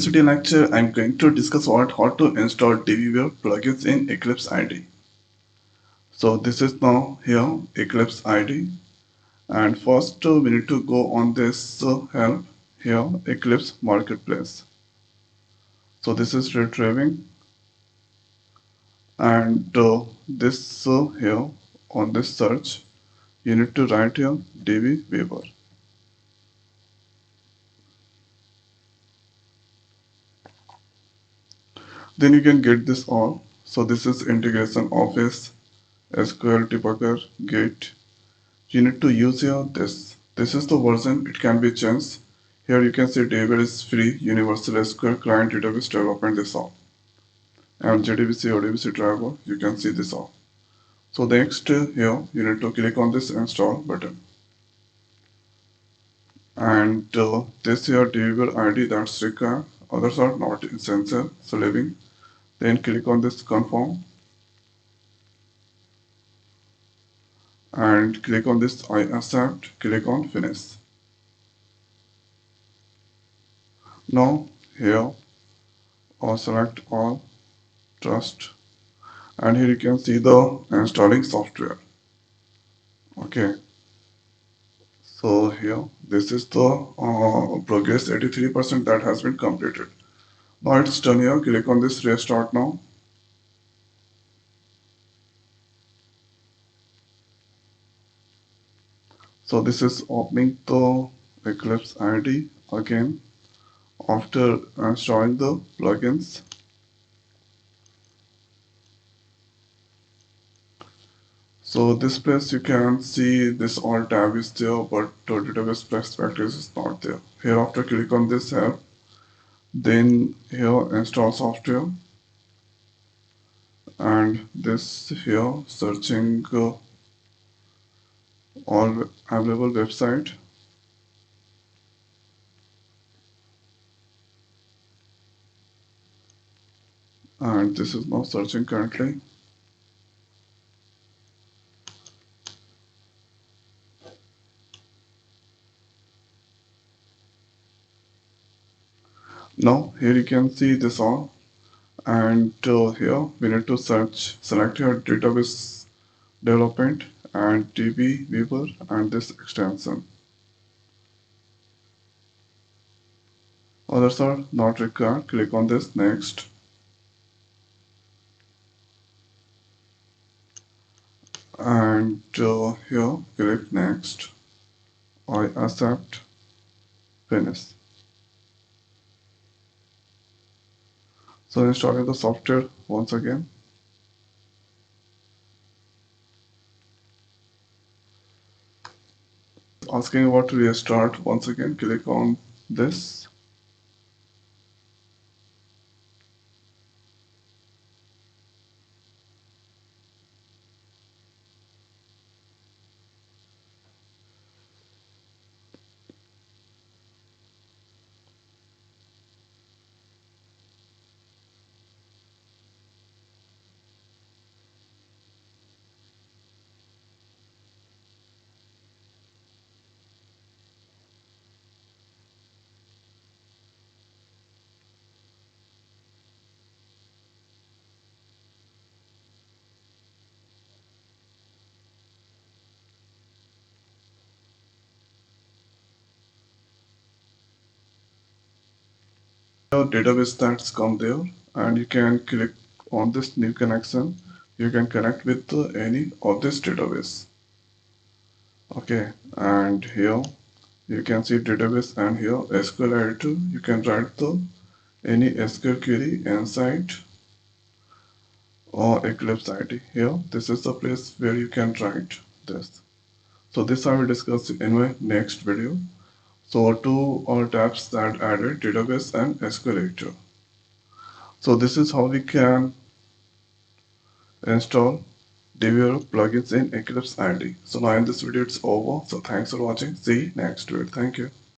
In this video lecture, I'm going to discuss how to install dbeaver plugins in Eclipse IDE. So this is now here Eclipse IDE, and first we need to go on this help here Eclipse Marketplace. So this is retrieving, and this here on this search you need to write here dbeaver. Then you can get this all. So this is integration office, SQL debugger, gate. You need to use here this is the version. It can be changed. Here you can see dbeaver is free universal SQL client database development, this all, and JDBC or DBC driver, you can see this all. So next here you need to click on this install button, and this here dbeaver ID that's required, others are not essential, so leaving. Then click on this confirm and click on this I accept, click on finish. Now here select all, trust, and here you can see the installing software. Okay, so here this is the progress 83% that has been completed. Now it's done. Here click on this restart now. So this is opening the Eclipse IDE again after installing the plugins. So this place you can see this all tab is there, but the database best practice is not there. Here after click on this help, then here install software, and this here searching all available website, and this is now searching currently. Now here you can see this all, and here we need to select your database development and dbeaver and this extension. Others are not required. Click on this next, and here click next, I accept, finish. So installing the software once again. Asking about to restart once again, click on this. Your database that's come there, and you can click on this new connection. You can connect with any of this database. Okay, and here you can see database, and here SQL editor. You can write the any SQL query inside or Eclipse ID. Here, this is the place where you can write this. So this I will discuss in my next video. So two are tabs that added database and SQL editor. So this is how we can install dbeaver plugins in Eclipse IDE. So now in this video it's over. So thanks for watching. See you next video. Thank you.